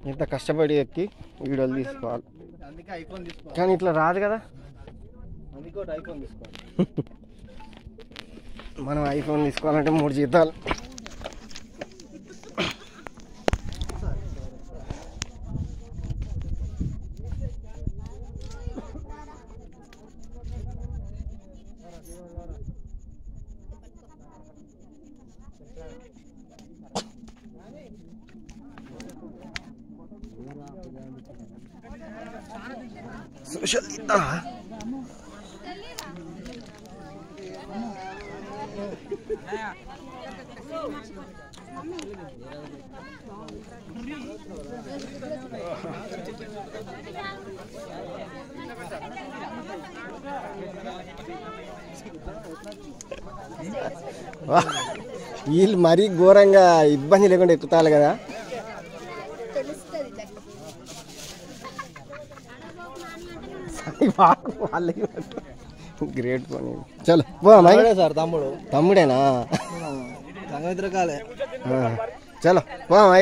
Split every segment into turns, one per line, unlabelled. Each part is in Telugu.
ఇంత కష్టపడి ఎక్కి వీడియోలు తీసుకోవాలి. కానీ ఇట్లా రాదు కదా. మనం ఐఫోన్ తీసుకోవాలంటే 3 జీతాలు. సోషల్ తీద్దా వీళ్ళు మరీ ఘోరంగా ఇబ్బంది లేకుండా ఎక్కుతారు కదా. గ్రేట్ పోనీ. చలో పోమా సార్. తమ్ముడేనా? చలో పోమా.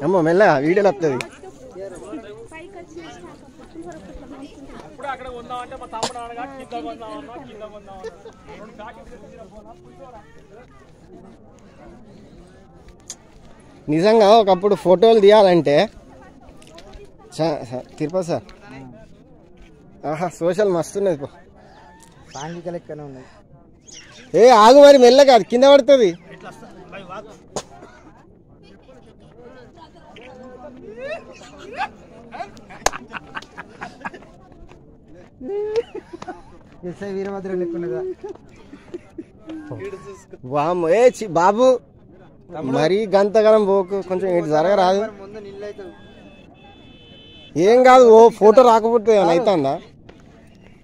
అమ్మో మెల్లగా వీడియోలు వస్తుంది. నిజంగా ఒకప్పుడు ఫోటోలు తీయాలంటే తిరుపతి సార్ ఆహా సోషల్ మస్తున్నది. సాంఘిక లెక్కనే ఉన్నది. ఏ ఆగు మరి మెల్లగా, అది కింద పడుతుంది. వీరభద్ర లెక్కున్నదా వామ్. ఏ బాబు మరీ గంతగలం పోకు, కొంచెం ఇటు జరగరాదు. ఏం కాదు, ఓ ఫోటో రాకపోతే ఏమైనా అవుతుందా?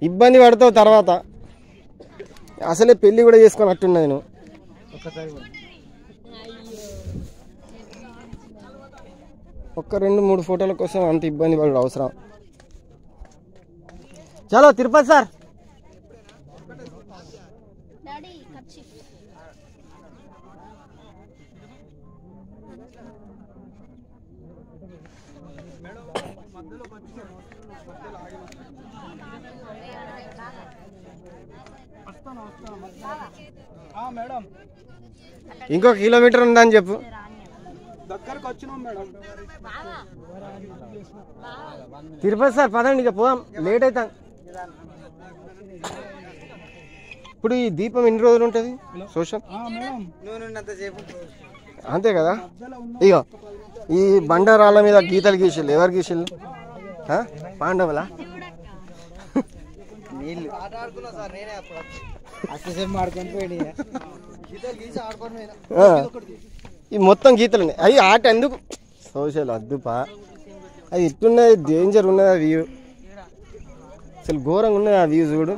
ఇబ్బంది పడతావు తర్వాత. అసలే పెళ్ళి కూడా చేసుకున్నట్టున్నది నువ్వు. ఒక్క 2-3 ఫోటోల కోసం అంత ఇబ్బంది పడు అవసరం? చలో తిరుపతి సార్. ఇంకో కిలోమీటర్ ఉందని చెప్పు. తిరుపతి సార్ పదండి, ఇక పోదాం, లేట్ అవుతాం. ఇప్పుడు ఈ దీపం ఎన్ని రోజులు ఉంటుంది సోషల్? అంతే కదా. ఇగో ఈ బండరాళ్ళ మీద గీతలు గీసిళ్ళు, ఎవరు గీసిళ్ళు? పాండవులా? నీళ్ళు ఈ మొత్తం గీతలు ఉన్నాయి. అవి ఆట ఎందుకు సోషల్ అద్దుపా. అది ఇట్టున్నది, డేంజర్ ఉన్నది ఆ వ్యూ. అసలు ఘోరంగా ఉన్నది ఆ వ్యూ చూడు.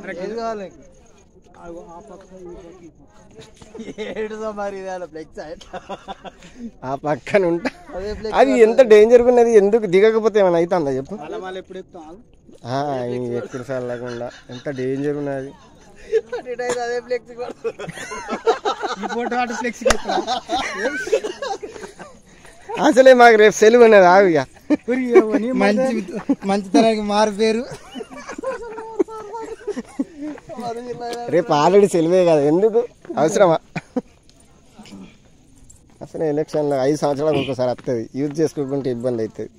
ఆ పక్కన ఉంటా. అది ఎంత డేంజర్గా ఉన్నది, ఎందుకు దిగకపోతే ఏమైనా అవుతుందా చెప్పు? ఎక్కడ సార్ లేకుండా ఎంత డేంజర్ ఉన్నది. అసలే మాకు రేపు సెలవు ఉన్నది. ఆవిగా మంచితనానికి మారు పేరు. రేపు ఆల్రెడీ సెలవే కదా, ఎందుకు అవసరమా? అసలు ఎలక్షన్లో 5 సంవత్సరాలకు ఒకసారి వస్తుంది, యూజ్ చేసుకోకుంటే ఇబ్బంది అవుతుంది.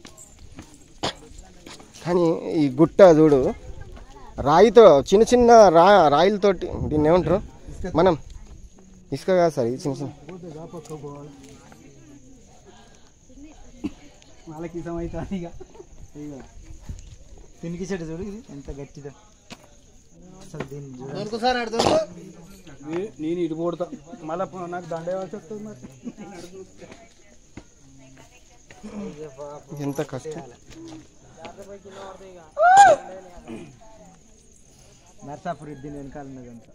కానీ ఈ గుట్ట చూడు, రాయితో చిన్న చిన్న రాయిలతోటి, దీన్ని ఏమంటారు మనం? ఇసుక కాదు సార్, చిన్న చిన్న తినికి చెట్టు చూడు, ఎంత గట్టిదో. నేను ఇటు పోడతా, మళ్ళీ నాకు దండే వస్తుంది. మరి ఎంత కష్టం. నర్సాపూర్ దీని వెనకాల ఉన్నదంతా.